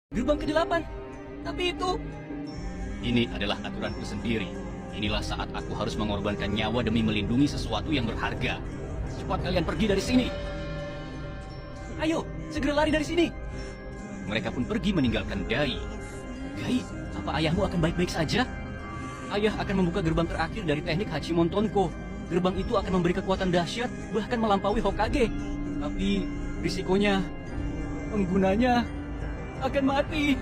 Gerbang ke-8. Tapi itu... Ini adalah aturanku sendiri. Inilah saat aku harus mengorbankan nyawa demi melindungi sesuatu yang berharga. Cepat kalian pergi dari sini. Ayo, segera lari dari sini. Mereka pun pergi meninggalkan Dai. Gai, apa ayahmu akan baik-baik saja? Ayah akan membuka gerbang terakhir dari teknik Hachimon Tonko. Gerbang itu akan memberi kekuatan dahsyat, bahkan melampaui Hokage. Tapi risikonya, penggunanya akan mati.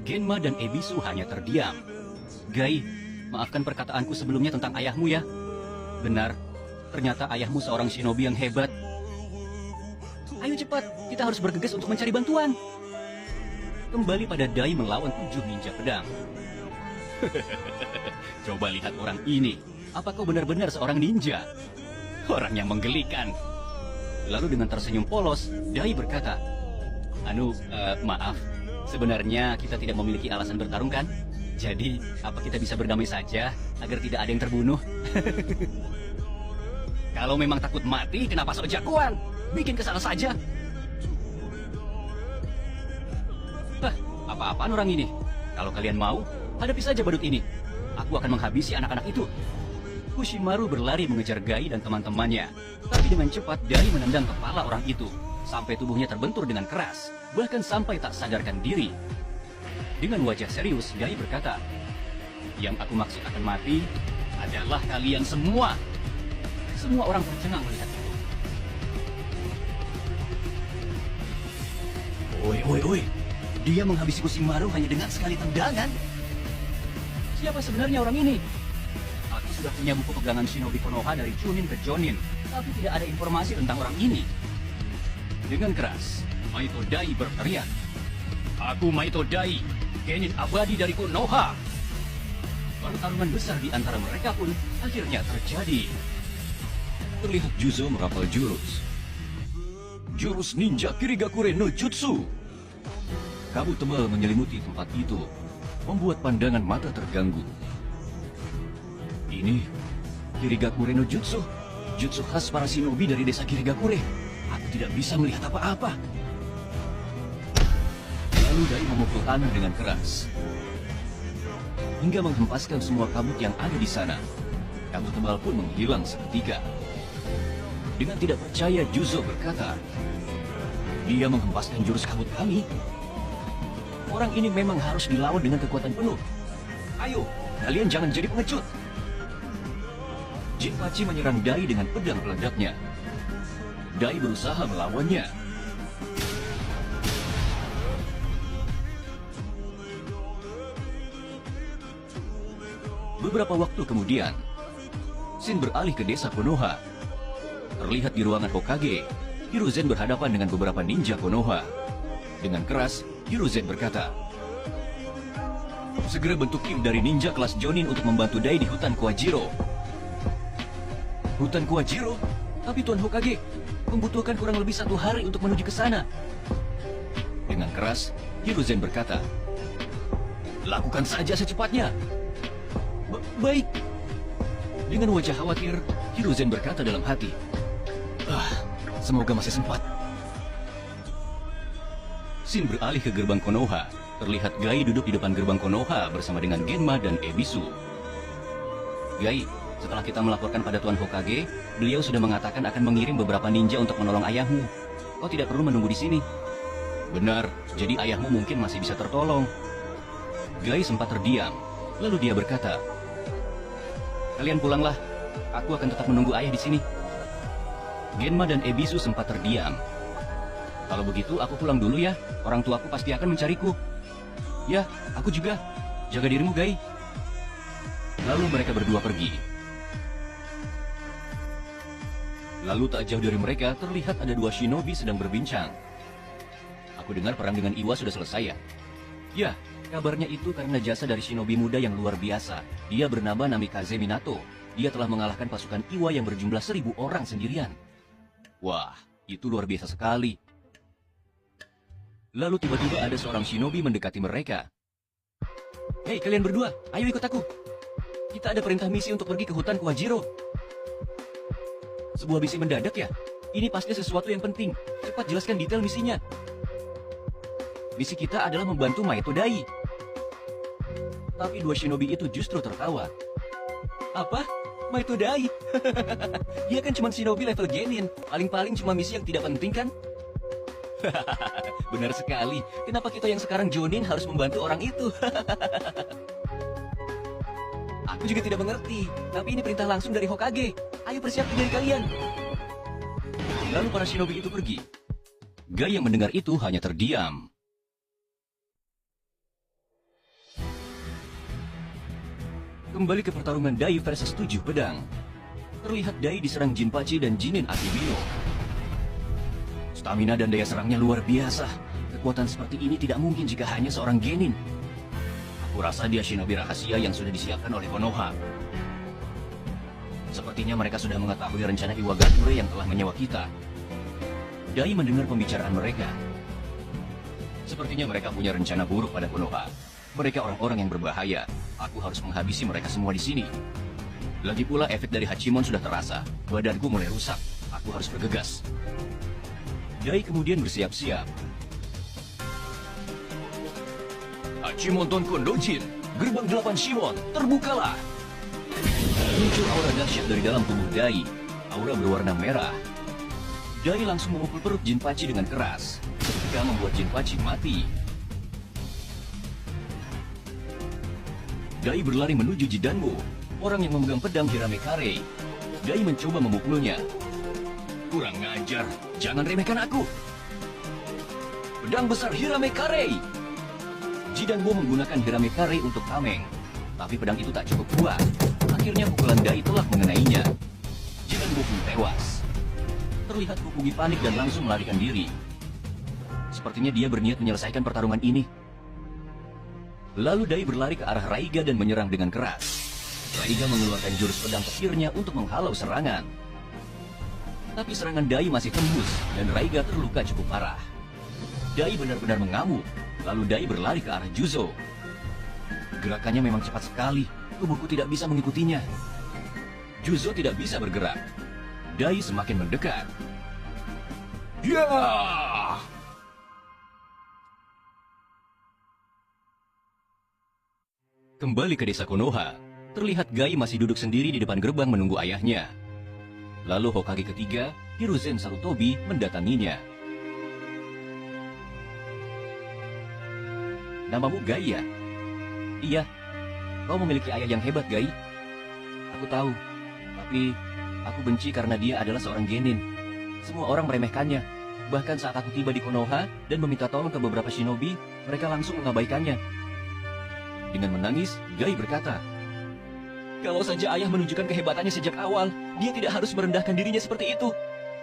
Genma dan Ebisu hanya terdiam. Gai, maafkan perkataanku sebelumnya tentang ayahmu ya. Benar, ternyata ayahmu seorang shinobi yang hebat. Ayo cepat, kita harus bergegas untuk mencari bantuan. Kembali pada Dai melawan 7 ninja pedang. Coba lihat orang ini. Apa kau benar-benar seorang ninja? Orang yang menggelikan. Lalu dengan tersenyum polos, Dai berkata, maaf. Sebenarnya kita tidak memiliki alasan bertarung kan? Jadi, apa kita bisa berdamai saja agar tidak ada yang terbunuh? Kalau memang takut mati, kenapa sok jagoan? Bikin kesana saja. Apa-apaan orang ini? Kalau kalian mau, hadapi saja badut ini. Aku akan menghabisi anak-anak itu. Kushimaru berlari mengejar Gai dan teman-temannya. Tapi dengan cepat, Dai menendang kepala orang itu. Sampai tubuhnya terbentur dengan keras. Bahkan sampai tak sadarkan diri. Dengan wajah serius, Gai berkata, "Yang aku maksud akan mati adalah kalian semua." Semua orang tercengang melihat itu. Oi. Dia menghabisi Kushimaru hanya dengan sekali tendangan. Siapa sebenarnya orang ini? Aku sudah punya buku pegangan Shinobi Konoha dari Chunin ke Jonin, tapi tidak ada informasi tentang orang ini. Dengan keras, Maito Dai berteriak, "Aku Maito Dai, genin abadi dari Konoha!" Pertarungan besar di antara mereka pun akhirnya terjadi. Terlihat Juzo merapal jurus. Jurus ninja Kirigakure no Jutsu. Kabut tebal menyelimuti tempat itu, membuat pandangan mata terganggu. Ini Kirigakure no Jutsu, jutsu khas para shinobi dari desa Kirigakure. Aku tidak bisa melihat apa-apa. Lalu Dai memukul tanah dengan keras, hingga menghempaskan semua kabut yang ada di sana. Kabut tebal pun menghilang seketika. Dengan tidak percaya, Juzo berkata, "Dia menghempaskan jurus kabut kami. Orang ini memang harus dilawan dengan kekuatan penuh. Ayo, kalian jangan jadi pengecut." Jinpachi menyerang Dai dengan pedang peledaknya. Dai berusaha melawannya. Beberapa waktu kemudian, Shin beralih ke desa Konoha. Terlihat di ruangan Hokage, Hiruzen berhadapan dengan beberapa ninja Konoha. Dengan keras, Hiruzen berkata, "Segera bentuk tim dari ninja kelas Jonin untuk membantu Dai di hutan Kuwajiro." Hutan Kuwajiro? Tapi Tuan Hokage, membutuhkan kurang lebih 1 hari untuk menuju ke sana. Dengan keras, Hiruzen berkata, "Lakukan saja secepatnya." Baik. Dengan wajah khawatir, Hiruzen berkata dalam hati, semoga masih sempat. Shin beralih ke gerbang Konoha. Terlihat Gai duduk di depan gerbang Konoha bersama dengan Genma dan Ebisu. "Gai, setelah kita melaporkan pada Tuan Hokage, beliau sudah mengatakan akan mengirim beberapa ninja untuk menolong ayahmu. Kau tidak perlu menunggu di sini." "Benar, jadi ayahmu mungkin masih bisa tertolong." Gai sempat terdiam, lalu dia berkata, "Kalian pulanglah, aku akan tetap menunggu ayah di sini." Genma dan Ebisu sempat terdiam. "Kalau begitu aku pulang dulu ya, orang tuaku pasti akan mencariku." "Ya, aku juga. Jaga dirimu, Gai." Lalu mereka berdua pergi. Lalu tak jauh dari mereka terlihat ada 2 shinobi sedang berbincang. "Aku dengar perang dengan Iwa sudah selesai ya?" "Ya, kabarnya itu karena jasa dari shinobi muda yang luar biasa. Dia bernama Namikaze Minato. Dia telah mengalahkan pasukan Iwa yang berjumlah 1000 orang sendirian." "Wah, itu luar biasa sekali." Lalu tiba-tiba ada seorang shinobi mendekati mereka. "Hei kalian berdua, ayo ikut aku. Kita ada perintah misi untuk pergi ke hutan Kuwajiro." "Sebuah misi mendadak ya? Ini pasti sesuatu yang penting. Cepat jelaskan detail misinya. Misi kita adalah membantu Maito Dai. Tapi dua shinobi itu justru tertawa. Apa? Maito Dai? Dia kan cuma shinobi level genin. Paling-paling cuma misi yang tidak penting kan? Benar sekali. Kenapa kita yang sekarang jonin harus membantu orang itu? Aku juga tidak mengerti. Tapi ini perintah langsung dari Hokage. Ayo persiapkan diri kalian. Lalu para shinobi itu pergi. Gai yang mendengar itu hanya terdiam. Kembali ke pertarungan Dai versus 7 pedang. Terlihat Dai diserang Jinpachi dan Jinin Akibino. Stamina dan daya serangnya luar biasa. Kekuatan seperti ini tidak mungkin jika hanya seorang genin. Aku rasa dia shinobi rahasia yang sudah disiapkan oleh Konoha. Sepertinya mereka sudah mengetahui rencana Iwagakure yang telah menyewa kita. Dai mendengar pembicaraan mereka. Sepertinya mereka punya rencana buruk pada Konoha. Mereka orang-orang yang berbahaya. Aku harus menghabisi mereka semua di sini. Lagi pula efek dari Hachimon sudah terasa. Badanku mulai rusak. Aku harus bergegas. Dai kemudian bersiap-siap. Hachimon Tonkon Dojin, gerbang 8 Shimon, terbukalah. Muncul aura dahsyat dari dalam tubuh Dai. Aura berwarna merah. Dai langsung memukul perut Jinpachi dengan keras, ketika membuat Jinpachi mati. Dai berlari menuju Jidanmo, orang yang memegang pedang Hiramekare. Dai mencoba memukulnya. Kurang ngajar, jangan remehkan aku. Pedang besar Hiramekare. Jidanmo menggunakan Hiramekare untuk tameng, tapi pedang itu tak cukup kuat. Akhirnya pukulan Dai telak mengenainya. Jidanmo pun tewas. Terlihat Fukugi panik dan langsung melarikan diri. Sepertinya dia berniat menyelesaikan pertarungan ini. Lalu Dai berlari ke arah Raiga dan menyerang dengan keras. Raiga mengeluarkan jurus pedang petirnya untuk menghalau serangan. Tapi serangan Dai masih tembus dan Raiga terluka cukup parah. Dai benar-benar mengamuk. Lalu Dai berlari ke arah Juzo. Gerakannya memang cepat sekali. Tubuhku tidak bisa mengikutinya. Juzo tidak bisa bergerak. Dai semakin mendekat. Ya! Kembali ke desa Konoha, terlihat Gai masih duduk sendiri di depan gerbang menunggu ayahnya. Lalu Hokage ketiga, Hiruzen Sarutobi, mendatanginya. Namamu Gai ya? Iya. Kau memiliki ayah yang hebat, Gai. Aku tahu. Tapi aku benci karena dia adalah seorang genin. Semua orang meremehkannya. Bahkan saat aku tiba di Konoha dan meminta tolong ke beberapa shinobi, mereka langsung mengabaikannya. Dengan menangis, Gai berkata, "Kalau saja ayah menunjukkan kehebatannya sejak awal, dia tidak harus merendahkan dirinya seperti itu.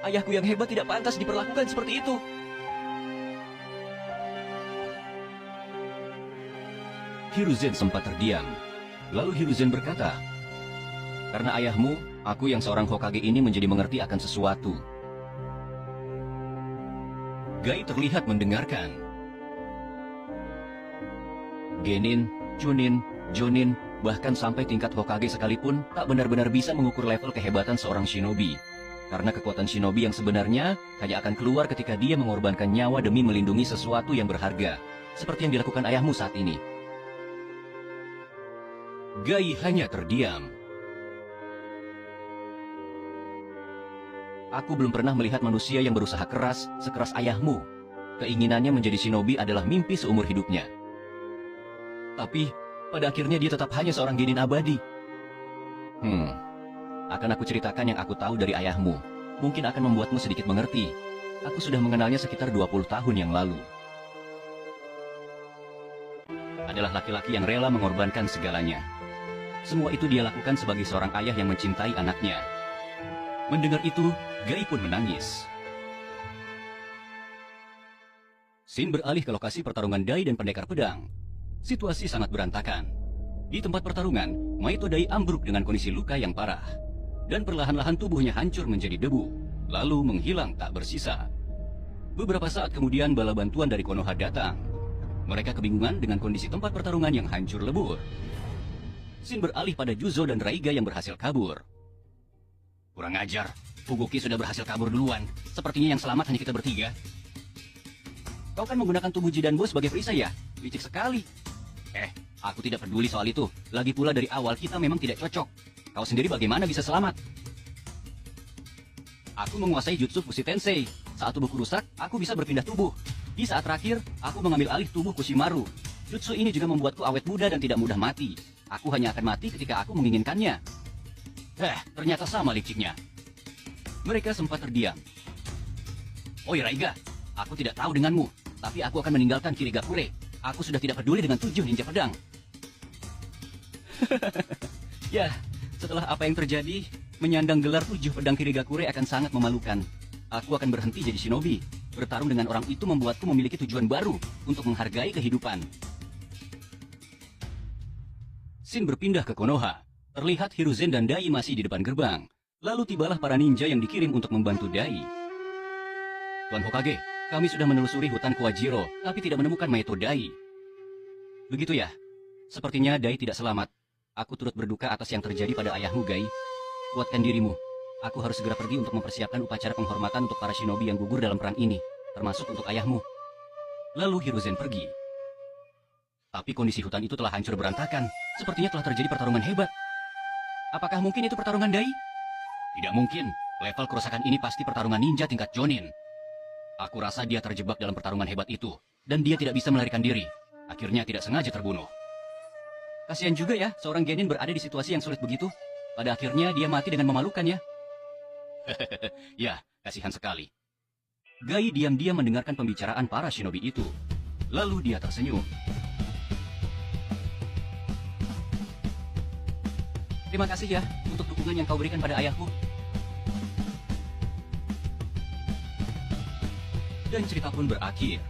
Ayahku yang hebat tidak pantas diperlakukan seperti itu." Hiruzen sempat terdiam. Lalu Hiruzen berkata, "Karena ayahmu, aku yang seorang Hokage ini menjadi mengerti akan sesuatu." Gai terlihat mendengarkan. Genin, Chunin, Jonin, bahkan sampai tingkat Hokage sekalipun tak benar-benar bisa mengukur level kehebatan seorang shinobi. Karena kekuatan shinobi yang sebenarnya hanya akan keluar ketika dia mengorbankan nyawa demi melindungi sesuatu yang berharga, seperti yang dilakukan ayahmu saat ini. Gai hanya terdiam. Aku belum pernah melihat manusia yang berusaha keras sekeras ayahmu. Keinginannya menjadi shinobi adalah mimpi seumur hidupnya. Tapi, pada akhirnya dia tetap hanya seorang genin abadi. Akan aku ceritakan yang aku tahu dari ayahmu. Mungkin akan membuatmu sedikit mengerti. Aku sudah mengenalnya sekitar 20 tahun yang lalu. Adalah laki-laki yang rela mengorbankan segalanya. Semua itu dia lakukan sebagai seorang ayah yang mencintai anaknya. Mendengar itu, Gai pun menangis. Scene beralih ke lokasi pertarungan Dai dan pendekar pedang. Situasi sangat berantakan. Di tempat pertarungan, Maito Dai ambruk dengan kondisi luka yang parah. Dan perlahan-lahan tubuhnya hancur menjadi debu, lalu menghilang tak bersisa. Beberapa saat kemudian bala bantuan dari Konoha datang. Mereka kebingungan dengan kondisi tempat pertarungan yang hancur lebur. Scene beralih pada Juzo dan Raiga yang berhasil kabur. Kurang ajar, Fugoki sudah berhasil kabur duluan. Sepertinya yang selamat hanya kita bertiga. Kau kan menggunakan tubuh Jidanbo sebagai perisai ya? Licik sekali. Aku tidak peduli soal itu. Lagi pula dari awal kita memang tidak cocok. Kau sendiri bagaimana bisa selamat? Aku menguasai Jutsu Fushi Tensei. Saat tubuhku rusak, aku bisa berpindah tubuh. Di saat terakhir, aku mengambil alih tubuh Kushimaru. Jutsu ini juga membuatku awet muda dan tidak mudah mati. Aku hanya akan mati ketika aku menginginkannya. Ternyata sama liciknya. Mereka sempat terdiam. Oi Raiga, aku tidak tahu denganmu, tapi aku akan meninggalkan Kirigakure. Aku sudah tidak peduli dengan 7 ninja pedang. Ya, setelah apa yang terjadi, menyandang gelar 7 pedang Kirigakure akan sangat memalukan. Aku akan berhenti jadi shinobi. Bertarung dengan orang itu membuatku memiliki tujuan baru untuk menghargai kehidupan. Shin berpindah ke Konoha. Terlihat Hiruzen dan Dai masih di depan gerbang. Lalu tibalah para ninja yang dikirim untuk membantu Dai. Tuan Hokage, kami sudah menelusuri hutan Kuwajiro, tapi tidak menemukan Maeto Dai. Begitu ya? Sepertinya Dai tidak selamat. Aku turut berduka atas yang terjadi pada ayahmu, Gai. Kuatkan dirimu. Aku harus segera pergi untuk mempersiapkan upacara penghormatan untuk para shinobi yang gugur dalam perang ini, termasuk untuk ayahmu. Lalu Hiruzen pergi. Tapi kondisi hutan itu telah hancur berantakan. Sepertinya telah terjadi pertarungan hebat. Apakah mungkin itu pertarungan Dai? Tidak mungkin. Level kerusakan ini pasti pertarungan ninja tingkat Jonin. Aku rasa dia terjebak dalam pertarungan hebat itu, dan dia tidak bisa melarikan diri. Akhirnya tidak sengaja terbunuh. Kasihan juga ya, seorang genin berada di situasi yang sulit begitu. Pada akhirnya dia mati dengan memalukan ya. Ya, kasihan sekali. Gai diam-diam mendengarkan pembicaraan para shinobi itu. Lalu dia tersenyum. Terima kasih ya untuk dukungan yang kau berikan pada ayahku. Dan cerita pun berakhir.